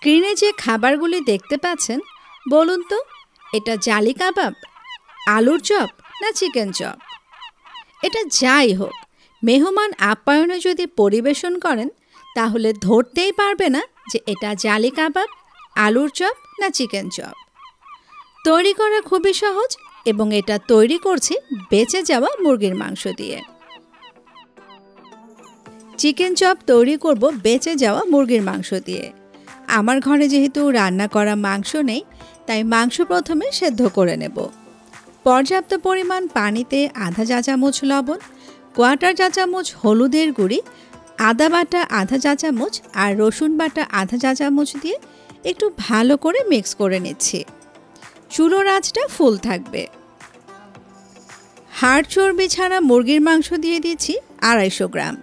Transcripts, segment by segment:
স্ক্রিনে যে খাবারগুলি দেখতে পাচ্ছেন, বলুন তো এটা জালি কাবাব, আলুর চপ না চিকেন চপ? এটা যাই হোক, মেহমান আপ্যায়নে যদি পরিবেশন করেন তাহলে ধরতেই পারবে না যে এটা জালি কাবাব, আলুর চপ না চিকেন চপ। তৈরি করা খুবই সহজ এবং এটা তৈরি করছি বেঁচে যাওয়া মুরগির মাংস দিয়ে। চিকেন চপ তৈরি করব বেঁচে যাওয়া মুরগির মাংস দিয়ে। আমার ঘরে যেহেতু রান্না করা মাংস নেই, তাই মাংস প্রথমে সেদ্ধ করে নেব। পর্যাপ্ত পরিমাণ পানিতে আধা চা চামচ লবণ, কোয়ার্টার চা চামচ হলুদের গুঁড়ি, আদা বাটা আধা চা চামচ আর রসুন বাটা আধা চা চামচ দিয়ে একটু ভালো করে মিক্স করে নিচ্ছি। চুলোর আঁচটা ফুল থাকবে। হাড় চর্বি ছাড়া মুরগির মাংস দিয়ে দিচ্ছি 250 গ্রাম।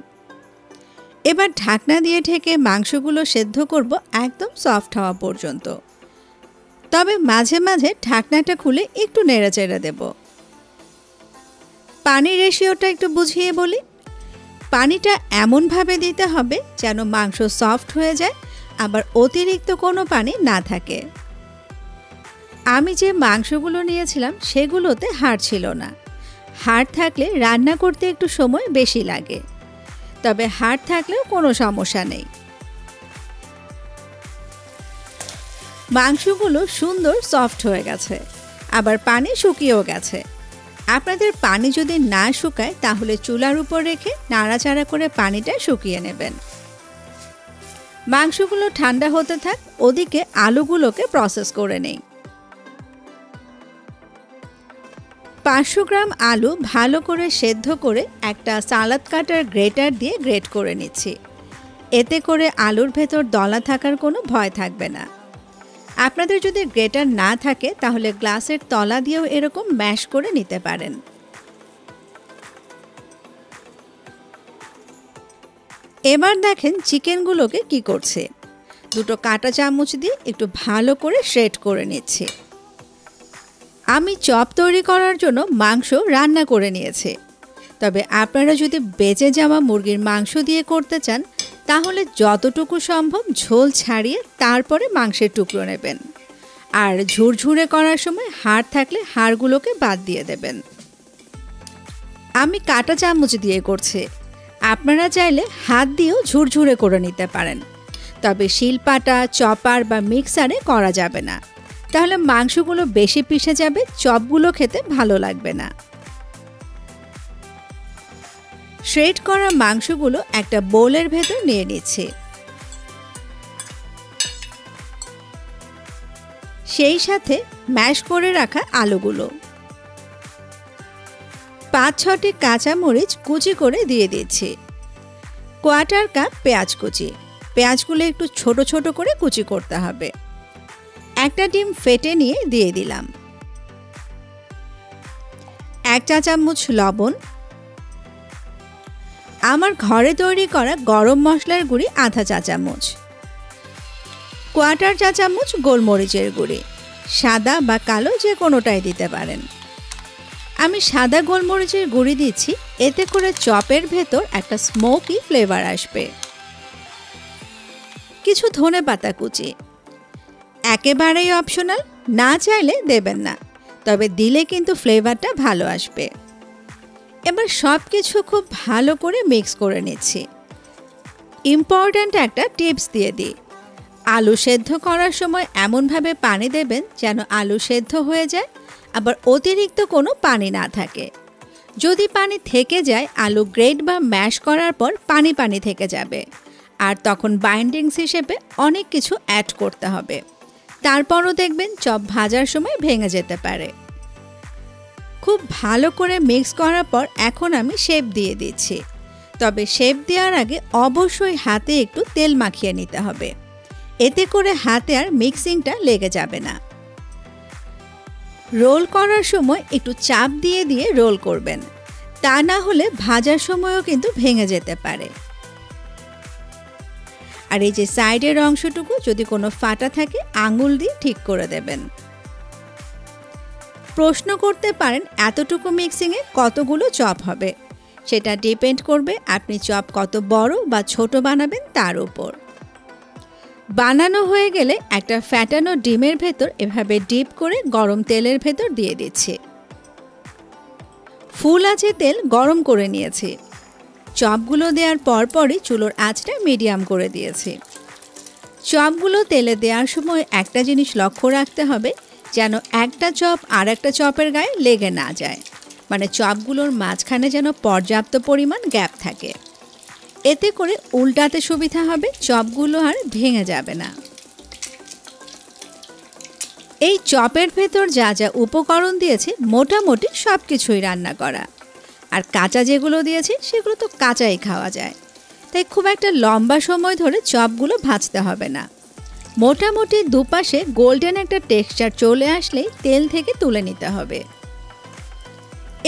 এবার ঢাকনা দিয়ে ঢেকে মাংসগুলো সেদ্ধ করব একদম সফট হওয়া পর্যন্ত। তবে মাঝে মাঝে ঢাকনাটা খুলে একটু নেড়েচেড়ে দেব। পানির রেশিওটা একটু বুঝিয়ে বলি। পানিটা এমনভাবে দিতে হবে যেন মাংস সফট হয়ে যায়, আবার অতিরিক্ত কোনো পানি না থাকে। আমি যে মাংসগুলো নিয়েছিলাম সেগুলোতে হাড় ছিল না। হাড় থাকলে রান্না করতে একটু সময় বেশি লাগে, তবে হাড় থাকলেও কোনো সমস্যা নেই। মাংসগুলো সুন্দর সফট হয়ে গেছে, আবার পানি শুকিয়েও গেছে। আপনাদের পানি যদি না শুকায় তাহলে চুলার উপর রেখে নাড়াচাড়া করে পানিটা শুকিয়ে নেবেন। মাংসগুলো ঠান্ডা হতে থাক, ওদিকে আলুগুলোকে প্রসেস করে নেই। 500 গ্রাম আলু ভালো করে সেদ্ধ করে একটা সালাদ কাটার গ্রেটার দিয়ে গ্রেট করে নিচ্ছি। এতে করে আলুর ভেতর দলা থাকার কোনো ভয় থাকবে না। আপনাদের যদি গ্রেটার না থাকে তাহলে গ্লাসের তলা দিয়েও এরকম ম্যাশ করে নিতে পারেন। এবার দেখেন চিকেনগুলোকে কি করছে। দুটো কাঁটা চামচ দিয়ে একটু ভালো করে শ্রেড করে নিচ্ছি। আমি চপ তৈরি করার জন্য মাংস রান্না করে নিয়েছি, তবে আপনারা যদি বেঁচে যাওয়া মুরগির মাংস দিয়ে করতে চান তাহলে যতটুকু সম্ভব ঝোল ছাড়িয়ে তারপরে মাংসের টুকরো নেবেন। আর ঝুরঝুরে করার সময় হাড় থাকলে হাড়গুলোকে বাদ দিয়ে দেবেন। আমি কাঁটা চামচ দিয়ে করছি, আপনারা চাইলে হাত দিয়েও ঝুরঝুরে করে নিতে পারেন। তবে শিলপাটা, চপার বা মিক্সারে করা যাবে না, তাহলে মাংসগুলো বেশি পিষে যাবে, চপগুলো খেতে ভালো লাগবে না। শ্রেড করা মাংসগুলো একটা বোলের ভেতর নিয়ে নিচ্ছে। সেই সাথে ম্যাশ করে রাখা আলুগুলো, 5-6টি কাঁচামরিচ কুচি করে দিয়ে দিচ্ছি। কোয়ার্টার কাপ পেঁয়াজ কুচি, পেঁয়াজগুলো একটু ছোট ছোট করে কুচি করতে হবে। একটা ডিম ফেটে নিয়ে দিয়ে দিলাম। 1 চা চামচ লবণ, আমার ঘরে তৈরি করা গরম মশলার গুঁড়ি আধা চা চামচ, কোয়ার্টার চা চামচ গোলমরিচের গুঁড়ি, সাদা বা কালো যে কোনোটাই দিতে পারেন। আমি সাদা গোলমরিচের গুঁড়ি দিচ্ছি, এতে করে চপের ভেতর একটা স্মোকি ফ্লেভার আসবে। কিছু ধনেপাতা কুচি, একেবারেই অপশনাল, না চাইলে দেবেন না, তবে দিলে কিন্তু ফ্লেভারটা ভালো আসবে। এবার সব কিছু খুব ভালো করে মিক্স করে নিচ্ছি। ইম্পর্ট্যান্ট একটা টিপস দিয়ে দিই, আলু সেদ্ধ করার সময় এমনভাবে পানি দেবেন যেন আলু সেদ্ধ হয়ে যায়, আবার অতিরিক্ত কোনো পানি না থাকে। যদি পানি থেকে যায় আলু গ্রেট বা ম্যাশ করার পর পানি পানি থেকে যাবে, আর তখন বাইন্ডিংস হিসেবে অনেক কিছু অ্যাড করতে হবে। তারপরও দেখবেন চপ ভাজার সময় ভেঙে যেতে পারে। খুব ভালো করে মিক্স করার পর এখন আমি শেপ দিয়ে দিচ্ছি, তবে শেপ দেওয়ার আগে অবশ্যই হাতে একটু তেল মাখিয়ে নিতে হবে, এতে করে হাতে আর মিক্সিংটা লেগে যাবে না। রোল করার সময় একটু চাপ দিয়ে দিয়ে রোল করবেন, তা না হলে ভাজার সময়ও কিন্তু ভেঙে যেতে পারে। আর এই যে সাইডের অংশটুকু যদি কোনো ফাটা থাকে আঙুল দিয়ে ঠিক করে দেবেন। প্রশ্ন করতে পারেন এতটুকু মিক্সিংয়ে কতগুলো চপ হবে, সেটা ডিপেন্ড করবে আপনি চপ কত বড় বা ছোট বানাবেন তার উপর। বানানো হয়ে গেলে একটা ফ্যাটানো ডিমের ভেতর এভাবে ডিপ করে গরম তেলের ভেতর দিয়ে দিচ্ছি। ফুল আঁচে তেল গরম করে নিয়েছি। চপগুলো দেওয়ার পরপরই চুলোর আঁচটা মিডিয়াম করে দিয়েছি। চপগুলো তেলে দেওয়ার সময় একটা জিনিস লক্ষ্য রাখতে হবে, যেন একটা চপ আর একটা চপের গায়ে লেগে না যায়, মানে চপগুলোর মাঝখানে যেন পর্যাপ্ত পরিমাণ গ্যাপ থাকে। এতে করে উল্টাতে সুবিধা হবে, চপগুলো আর ভেঙে যাবে না। এই চপের ভেতর যা যা উপকরণ দিয়েছি মোটামুটি সব কিছুই রান্না করা, আর কাঁচা যেগুলো দিয়েছি সেগুলো তো কাঁচাই খাওয়া যায়, তাই খুব একটা লম্বা সময় ধরে চপগুলো ভাজতে হবে না। মোটামুটি দুপাশে গোল্ডেন একটা টেক্সচার চলে আসলেই তেল থেকে তুলে নিতে হবে।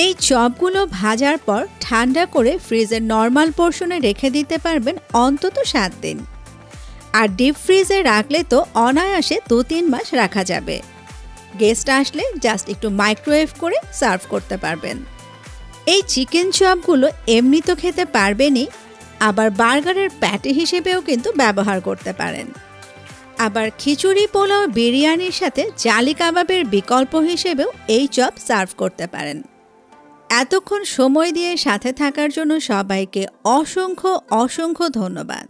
এই চপগুলো ভাজার পর ঠান্ডা করে ফ্রিজের নর্মাল পোর্শনে রেখে দিতে পারবেন অন্তত 7 দিন, আর ডিপ ফ্রিজে রাখলে তো অনায়াসে 2-3 মাস রাখা যাবে। গেস্ট আসলে জাস্ট একটু মাইক্রোওয়েভ করে সার্ভ করতে পারবেন। এই চিকেন চপগুলো এমনি তো খেতে পারবেনই, আবার বার্গারের প্যাটি হিসেবেও কিন্তু ব্যবহার করতে পারেন। আবার খিচুড়ি, পোলাও, বিরিয়ানির সাথে জালি কাবাবের বিকল্প হিসেবেও এই চপ সার্ভ করতে পারেন। এতক্ষণ সময় দিয়ে সাথে থাকার জন্য সবাইকে অসংখ্য অসংখ্য ধন্যবাদ।